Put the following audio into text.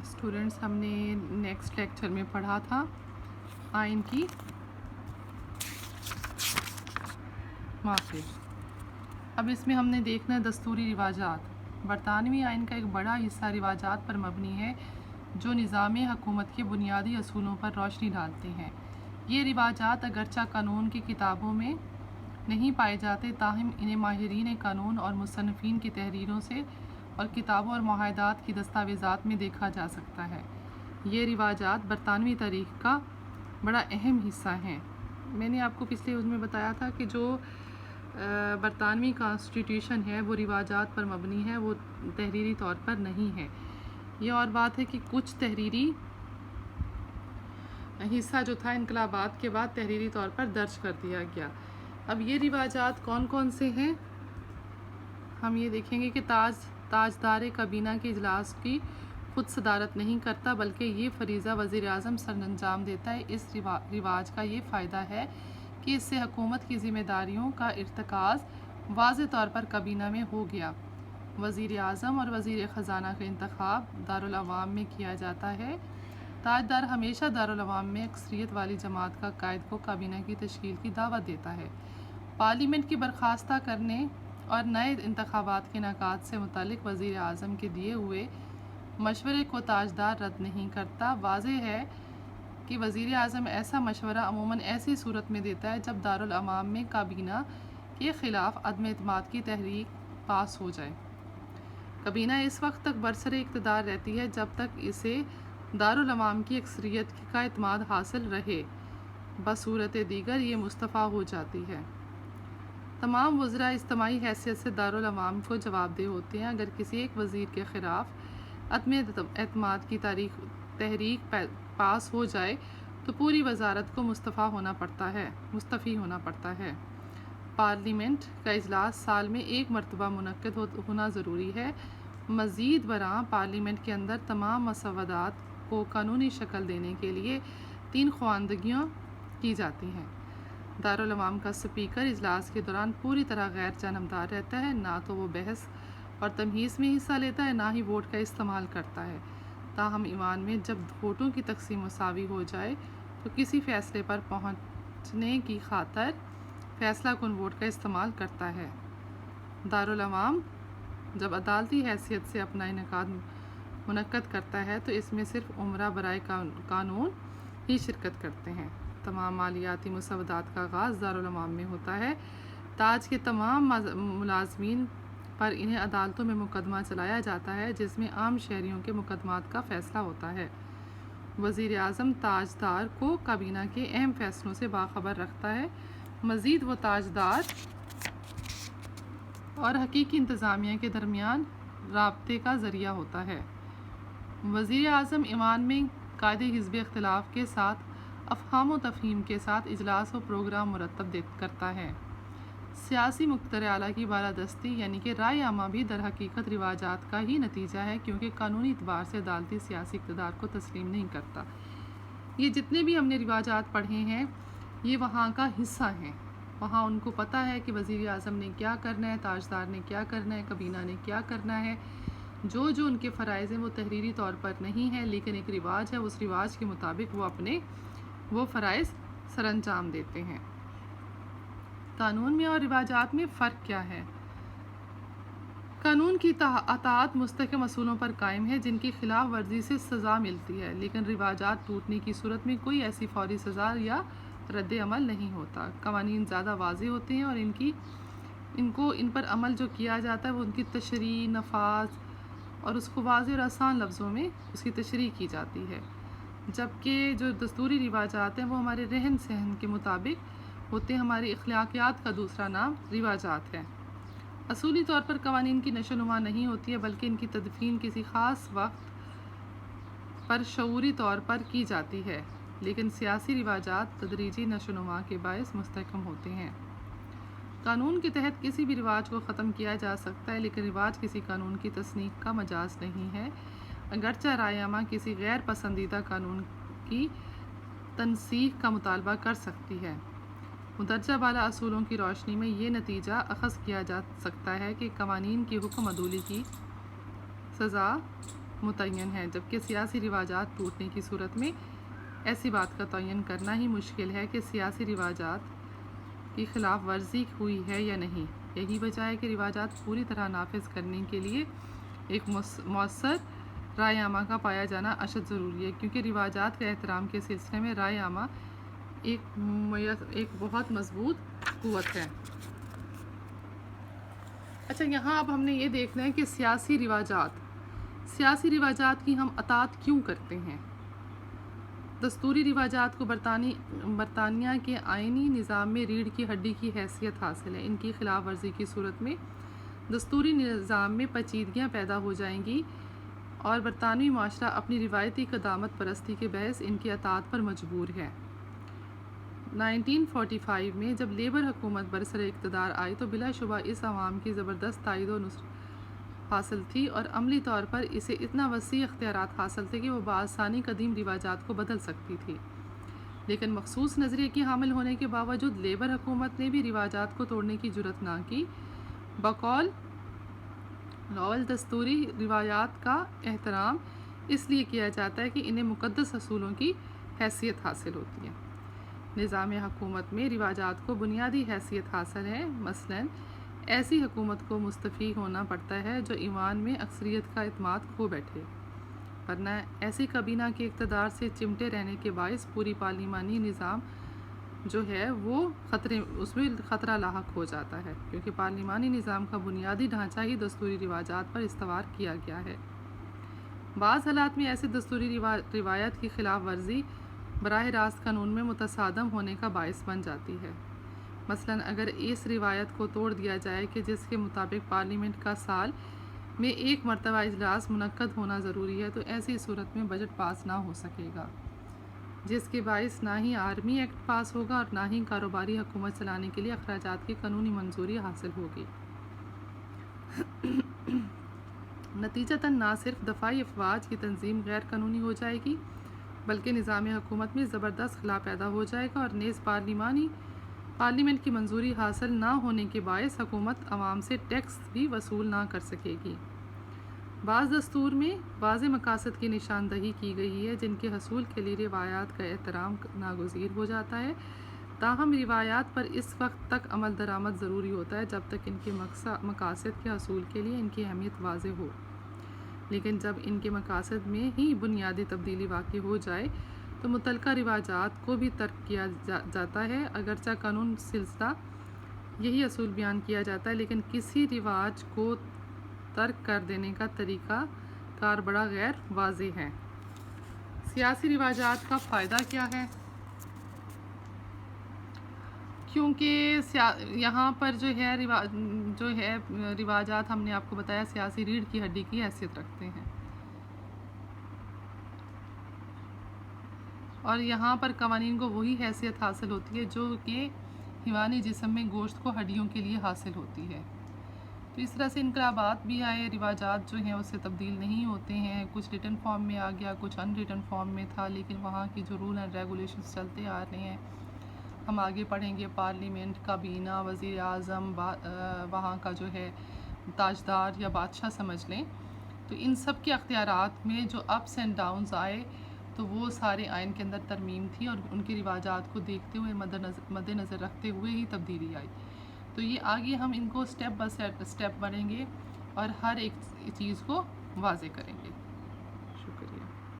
Students, ہم نے next lecture میں پڑھا تھا آئین کی معافی۔ اب اس میں ہم نے دیکھنا دستوری رواجات۔ برطانوی آئین کا ایک بڑا حصہ رواجات پر مبنی ہے جو نظام حکومت کے بنیادی اصولوں پر روشنی ڈالتے ہیں۔ یہ رواجات اگرچہ قانون کی کتابوں میں نہیں پائے جاتے، تاہم انہیں ماہرین قانون اور مصنفین کی تحریروں سے اور کتابوں اور معاہدات کی دستاویزات میں دیکھا جا سکتا ہے۔ یہ رواجات برطانوی تاریخ کا بڑا اہم حصہ ہیں۔ میں نے آپ کو پچھلے اس میں بتایا تھا کہ جو برطانوی کانسٹیٹیوشن ہے وہ رواجات پر مبنی ہے، وہ تحریری طور پر نہیں ہے۔ یہ اور بات ہے کہ کچھ تحریری حصہ جو تھا انقلابات کے بعد تحریری طور پر درج کر دیا گیا۔ اب یہ رواجات کون کون سے ہیں؟ ہم یہ دیکھیں گے کہ تاجدار کابینہ کے اجلاس کی خود صدارت نہیں کرتا، بلکہ یہ فریضہ وزیر اعظم سر انجام دیتا ہے۔ اس رواج کا یہ فائدہ ہے کہ اس سے حکومت کی ذمہ داریوں کا ارتکاز واضح طور پر کابینہ میں ہو گیا۔ وزیر اعظم اور وزیر خزانہ کا انتخاب دارالعوام میں کیا جاتا ہے۔ تاجدار ہمیشہ دارالعوام میں اکثریت والی جماعت کا قائد کو کابینہ کی تشکیل کی دعوت دیتا ہے۔ پارلیمنٹ کی برخاستہ کرنے اور نئے انتخابات کے انعقاد سے متعلق وزیر اعظم کے دیے ہوئے مشورے کو تاجدار رد نہیں کرتا۔ واضح ہے کہ وزیر اعظم ایسا مشورہ عموماً ایسی صورت میں دیتا ہے جب دارالعوام میں کابینہ کے خلاف عدم اعتماد کی تحریک پاس ہو جائے۔ کابینہ اس وقت تک برسر اقتدار رہتی ہے جب تک اسے دارالعوام کی اکثریت کا اعتماد حاصل رہے، بصورت دیگر یہ مستعفی ہو جاتی ہے۔ تمام وزراء اجتماعی حیثیت سے دارالعوام کو جواب دہ ہوتے ہیں۔ اگر کسی ایک وزیر کے خلاف عدم اعتماد کی تحریک پاس ہو جائے تو پوری وزارت کو مستعفی ہونا پڑتا ہے۔ پارلیمنٹ کا اجلاس سال میں ایک مرتبہ منعقد ہونا ضروری ہے۔ مزید برآں پارلیمنٹ کے اندر تمام مسودات کو قانونی شکل دینے کے لیے 3 خواندگیاں کی جاتی ہیں۔ دارالعوام کا اسپیکر اجلاس کے دوران پوری طرح غیر جانبدار رہتا ہے، نہ تو وہ بحث اور تمہیز میں حصہ لیتا ہے، نہ ہی ووٹ کا استعمال کرتا ہے۔ تاہم ایوان میں جب ووٹوں کی تقسیم مساوی ہو جائے تو کسی فیصلے پر پہنچنے کی خاطر فیصلہ کن ووٹ کا استعمال کرتا ہے۔ دارالعوام جب عدالتی حیثیت سے اپنا انعقاد منعقد کرتا ہے تو اس میں صرف امراء برائے قانون ہی شرکت کرتے ہیں۔ تمام مالیاتی مسودات کا آغاز دارالعوام میں ہوتا ہے۔ تاج کے تمام ملازمین پر انہیں عدالتوں میں مقدمہ چلایا جاتا ہے جس میں عام شہریوں کے مقدمات کا فیصلہ ہوتا ہے۔ وزیر اعظم تاجدار کو کابینہ کے اہم فیصلوں سے باخبر رکھتا ہے۔ مزید وہ تاجدار اور حقیقی انتظامیہ کے درمیان رابطے کا ذریعہ ہوتا ہے۔ وزیر اعظم ایوان میں قائد حزب اختلاف کے ساتھ افہام و تفہیم کے ساتھ اجلاس و پروگرام مرتب کرتا ہے۔ سیاسی مقتدر اعلیٰ کی بالادستی یعنی کہ رائے عامہ بھی در حقیقت رواجات کا ہی نتیجہ ہے، کیونکہ قانونی اعتبار سے عدالتی سیاسی اقتدار کو تسلیم نہیں کرتا۔ یہ جتنے بھی ہم نے رواجات پڑھے ہیں یہ وہاں کا حصہ ہیں۔ وہاں ان کو پتہ ہے کہ وزیر اعظم نے کیا کرنا ہے، تاجدار نے کیا کرنا ہے، کابینہ نے کیا کرنا ہے۔ جو ان کے فرائض ہیں وہ تحریری طور پر نہیں ہے، لیکن ایک رواج ہے، اس رواج کے مطابق وہ فرائض سر انجام دیتے ہیں۔ قانون میں اور رواجات میں فرق کیا ہے؟ قانون کی اطاعت مستحکم اصولوں پر قائم ہے جن کی خلاف ورزی سے سزا ملتی ہے، لیکن رواجات ٹوٹنے کی صورت میں کوئی ایسی فوری سزا یا رد عمل نہیں ہوتا۔ قوانین زیادہ واضح ہوتے ہیں اور ان پر عمل جو کیا جاتا ہے وہ ان کی تشریح، نفاذ اور اس کو واضح اور آسان لفظوں میں اس کی تشریح کی جاتی ہے، جبکہ جو دستوری رواجات ہیں وہ ہمارے رہن سہن کے مطابق ہوتے ہیں۔ ہماری اخلاقیات کا دوسرا نام رواجات ہے۔ اصولی طور پر قوانین کی نشو و نما نہیں ہوتی ہے، بلکہ ان کی تدفین کسی خاص وقت پر شعوری طور پر کی جاتی ہے، لیکن سیاسی رواجات تدریجی نشو و نما کے باعث مستحکم ہوتے ہیں۔ قانون کے تحت کسی بھی رواج کو ختم کیا جا سکتا ہے، لیکن رواج کسی قانون کی تصنیف کا مجاز نہیں ہے۔ اگرچہ رائے عامہ کسی غیر پسندیدہ قانون کی تنسیخ کا مطالبہ کر سکتی ہے، مندرجہ بالا اصولوں کی روشنی میں یہ نتیجہ اخذ کیا جا سکتا ہے کہ قوانین کی حکم عدولی کی سزا متعین ہیں، جبکہ سیاسی رواجات ٹوٹنے کی صورت میں ایسی بات کا تعین کرنا ہی مشکل ہے کہ سیاسی رواجات کی خلاف ورزی ہوئی ہے یا نہیں۔ یہی وجہ ہے کہ رواجات پوری طرح نافذ کرنے کے لیے ایک مؤثر رائے عامہ کا پایا جانا اشد ضروری ہے، کیونکہ رواجات کے احترام کے سلسلے میں رائے عامہ ایک بہت مضبوط قوت ہے۔ اچھا، یہاں اب ہم نے یہ دیکھنا ہے کہ سیاسی رواجات کی ہم اطاعت کیوں کرتے ہیں۔ دستوری رواجات کو برطانیہ کے آئینی نظام میں ریڑھ کی ہڈی کی حیثیت حاصل ہے۔ ان کی خلاف ورزی کی صورت میں دستوری نظام میں پیچیدگیاں پیدا ہو جائیں گی اور برطانوی معاشرہ اپنی روایتی قدامت پرستی کے باعث ان کی اطاعت پر مجبور ہے۔ 1945 میں جب لیبر حکومت برسر اقتدار آئی تو بلا شبہ اس عوام کی زبردست تائید و نصرت حاصل تھی اور عملی طور پر اسے اتنا وسیع اختیارات حاصل تھے کہ وہ بآسانی قدیم رواجات کو بدل سکتی تھی۔ لیکن مخصوص نظریے کی حامل ہونے کے باوجود لیبر حکومت نے بھی رواجات کو توڑنے کی جرات نہ کی۔ بقول دستوری روایات کا احترام اس لیے کیا جاتا ہے کہ انہیں مقدس اصولوں کی حیثیت حاصل ہوتی ہے۔ نظام حکومت میں رواجات کو بنیادی حیثیت حاصل ہے، مثلاً ایسی حکومت کو مستفی ہونا پڑتا ہے جو ایوان میں اکثریت کا اعتماد کھو بیٹھے، ورنہ ایسی کابینہ کے اقتدار سے چمٹے رہنے کے باعث پوری پارلیمانی نظام جو ہے وہ اس میں خطرہ لاحق ہو جاتا ہے، کیونکہ پارلیمانی نظام کا بنیادی ڈھانچہ ہی دستوری رواجات پر استوار کیا گیا ہے۔ بعض حالات میں ایسے دستوری روایت کی خلاف ورزی براہ راست قانون میں متصادم ہونے کا باعث بن جاتی ہے۔ مثلاً اگر اس روایت کو توڑ دیا جائے کہ جس کے مطابق پارلیمنٹ کا سال میں ایک مرتبہ اجلاس منعقد ہونا ضروری ہے، تو ایسی صورت میں بجٹ پاس نہ ہو سکے گا، جس کے باعث نہ ہی آرمی ایکٹ پاس ہوگا اور نہ ہی کاروباری حکومت چلانے کے لیے اخراجات کی قانونی منظوری حاصل ہوگی۔ نتیجتاً نہ صرف دفاعی افواج کی تنظیم غیر قانونی ہو جائے گی، بلکہ نظام حکومت میں زبردست خلا پیدا ہو جائے گا اور نیز پارلیمنٹ کی منظوری حاصل نہ ہونے کے باعث حکومت عوام سے ٹیکس بھی وصول نہ کر سکے گی۔ بعض دستور میں واضح مقاصد کی نشاندہی کی گئی ہے جن کے حصول کے لیے روایات کا احترام ناگزیر ہو جاتا ہے، تاہم روایات پر اس وقت تک عمل درآمد ضروری ہوتا ہے جب تک ان کے مقاصد کے حصول کے لیے ان کی اہمیت واضح ہو۔ لیکن جب ان کے مقاصد میں ہی بنیادی تبدیلی واقع ہو جائے تو متعلقہ رواجات کو بھی ترک کیا جاتا ہے، اگرچہ قانون سلسلہ یہی اصول بیان کیا جاتا ہے، لیکن کسی رواج کو ترک کر دینے کا طریقہ کار بڑا غیر واضح ہے۔ سیاسی رواجات کا فائدہ کیا ہے؟ کیونکہ یہاں پر جو ہے رواجات ہم نے آپ کو بتایا سیاسی ریڑھ کی ہڈی کی حیثیت رکھتے ہیں، اور یہاں پر قوانین کو وہی حیثیت حاصل ہوتی ہے جو کہ حیوانی جسم میں گوشت کو ہڈیوں کے لیے حاصل ہوتی ہے۔ تو اس طرح سے انقلابات بھی آئے، رواجات جو ہیں اس سے تبدیل نہیں ہوتے ہیں، کچھ ریٹن فارم میں آ گیا، کچھ ان ریٹن فارم میں تھا، لیکن وہاں کی جو رول اینڈ ریگولیشنز چلتے آ رہے ہیں، ہم آگے پڑھیں گے پارلیمنٹ، کابینہ، وزیر اعظم، وہاں کا جو ہے تاجدار یا بادشاہ سمجھ لیں، تو ان سب کے اختیارات میں جو اپس اینڈ ڈاؤنز آئے تو وہ سارے آئین کے اندر ترمیم تھی اور ان کے رواجات کو دیکھتے ہوئے مد نظر رکھتے ہوئے ہی تبدیلی آئی۔ تو یہ آگے ہم ان کو سٹیپ بائی سٹیپ بڑھیں گے اور ہر ایک چیز کو واضح کریں گے۔